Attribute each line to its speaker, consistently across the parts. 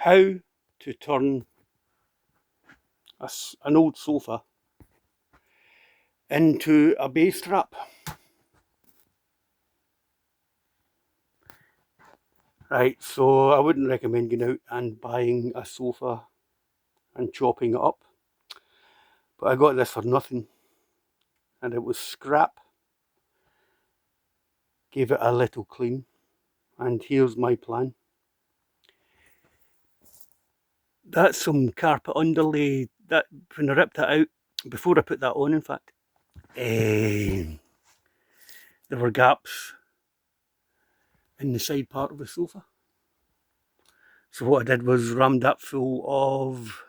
Speaker 1: how to turn an old sofa into a base trap. Right, so I wouldn't recommend going out and buying a sofa and chopping it up, but I got this for nothing, and it was scrap. Gave it a little clean, and here's my plan. That's some carpet underlay that when I ripped that out, before I put that on in fact, there were gaps in the side part of the sofa. So what I did was rammed that full of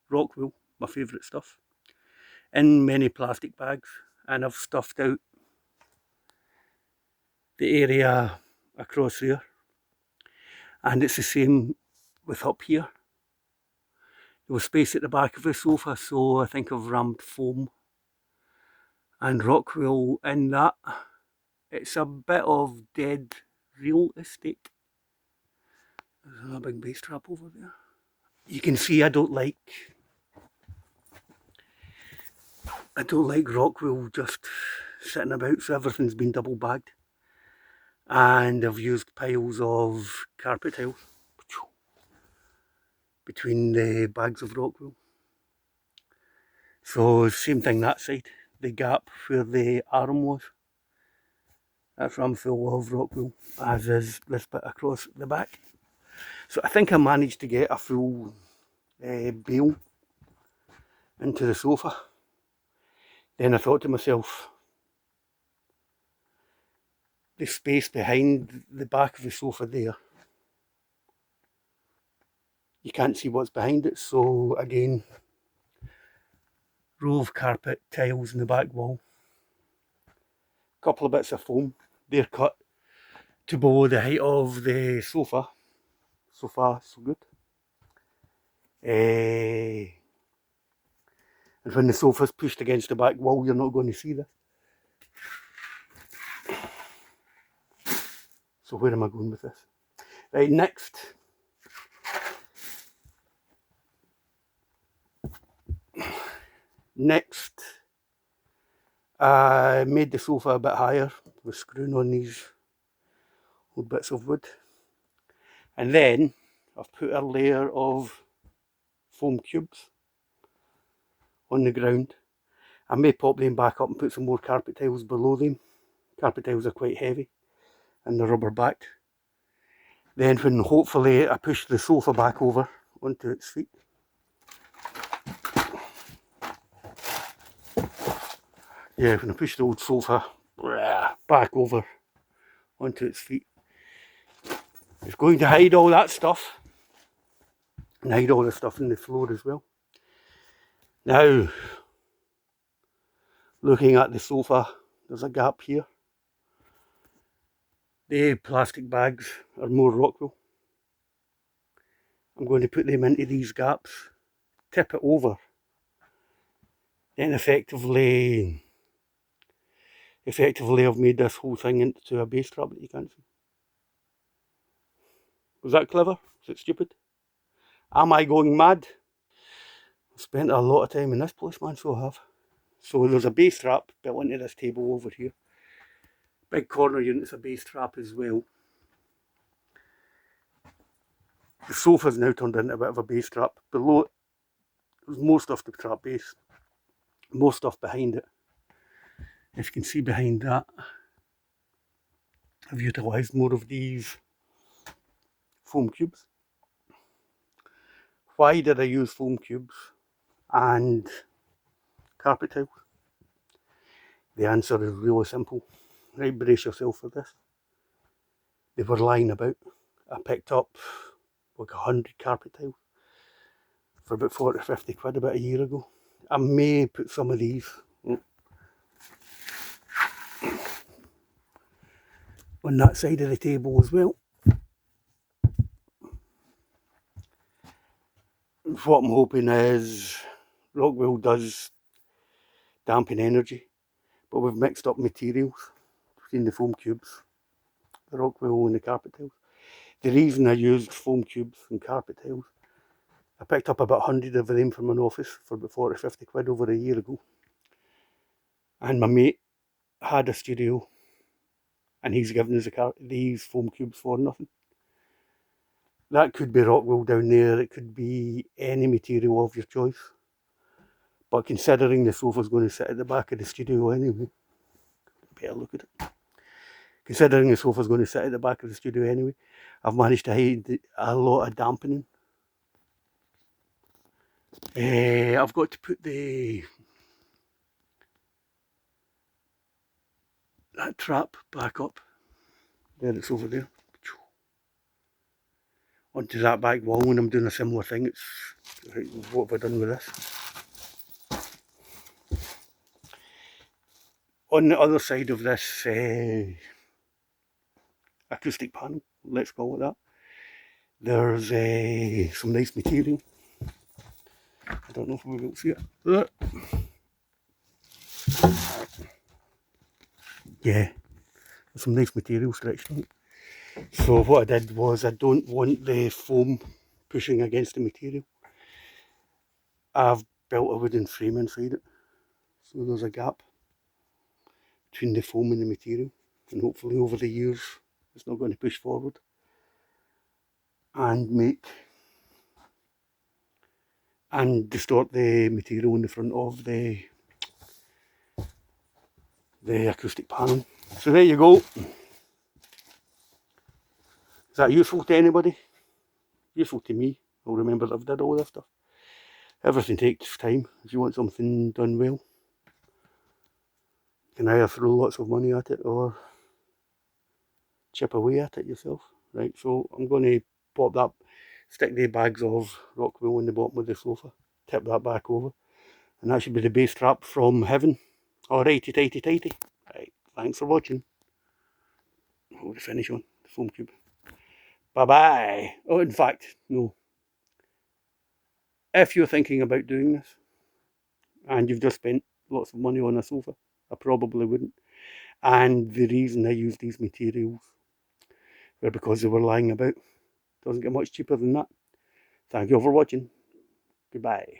Speaker 1: rock wool, my favourite stuff, in many plastic bags, and I've stuffed out the area across there, and it's the same with up here. There was space at the back of the sofa, so I think I've rammed foam and rock wool in that. It's a bit of dead real estate. There's a big base trap over there. You can see I don't like rock wool just sitting about, so everything's been double bagged. And I've used piles of carpet tiles between the bags of rock wool. So same thing that side, the gap where the arm was, that's rammed full of rock wool, as is this bit across the back. So I think I managed to get a full bale into the sofa. Then I thought to myself, the space behind the back of the sofa there, you can't see what's behind it, so again, row of carpet tiles in the back wall, couple of bits of foam, they're cut to below the height of the sofa. So far so good. And when the sofa's pushed against the back wall, you're not going to see this. So where am I going with this? Right, next, I made the sofa a bit higher with screwing on these old bits of wood, and then I've put a layer of foam cubes on the ground. I may pop them back up and put some more carpet tiles below them. Carpet tiles are quite heavy and they're rubber backed. Then when hopefully I push the sofa back over onto its feet, when I push the old sofa back over onto its feet, it's going to hide all that stuff and hide all the stuff in the floor as well. Now, looking at the sofa, there's a gap here. The plastic bags are more rock wool. I'm going to put them into these gaps, tip it over, then effectively I've made this whole thing into a base trap that you can't see. Was that clever? Was it stupid? Am I going mad? I've spent a lot of time in this place, man, so I have. So there's a base trap built into this table over here. Big corner unit's a base trap as well. The sofa's now turned into a bit of a base trap. Below it, there's more stuff to trap base. More stuff behind it. If you can see behind that, I've utilised more of these foam cubes. Why did I use foam cubes and carpet tiles? The answer is really simple. Right, brace yourself for this. They were lying about. I picked up like 100 carpet tiles for about 40 or 50 quid about a year ago. I may put some of these on that side of the table as well. What I'm hoping is rock wool does dampen energy, but we've mixed up materials between the foam cubes, the rock wool and the carpet tiles. The reason I used foam cubes and carpet tiles, I picked up about 100 of them from an office for about 40, 50 quid over a year ago. And my mate had a studio and he's given us these foam cubes for nothing. That could be rock wool down there, it could be any material of your choice. But considering the sofa's going to sit at the back of the studio anyway, better look at it. Considering the sofa's going to sit at the back of the studio anyway, I've managed to hide a lot of dampening. I've got to put that trap back up. There, it's over there. Onto that back wall, and I'm doing a similar thing. It's what have I done with this? On the other side of this acoustic panel, let's call it that, there's some nice material. I don't know if we'll see it. Yeah, there's some nice material stretched on it. So what I did was, I don't want the foam pushing against the material. I've built a wooden frame inside it, so there's a gap between the foam and the material, and hopefully over the years it's not going to push forward and distort the material in the front of the acoustic panel. So there you go. Is that useful to anybody? Useful to me. I'll remember that I've did all this stuff. Everything takes time. If you want something done well, you can either throw lots of money at it or chip away at it yourself. Right, so I'm going to pop that, stick the bags of rock wool in the bottom of the sofa, tip that back over, and that should be the base trap from heaven. Alrighty, tighty, tighty. Right, thanks for watching. We'll finish on the foam cube. Bye bye. Oh, in fact, no. If you're thinking about doing this and you've just spent lots of money on a sofa, I probably wouldn't. And the reason I use these materials were because they were lying about. Doesn't get much cheaper than that. Thank you all for watching. Goodbye.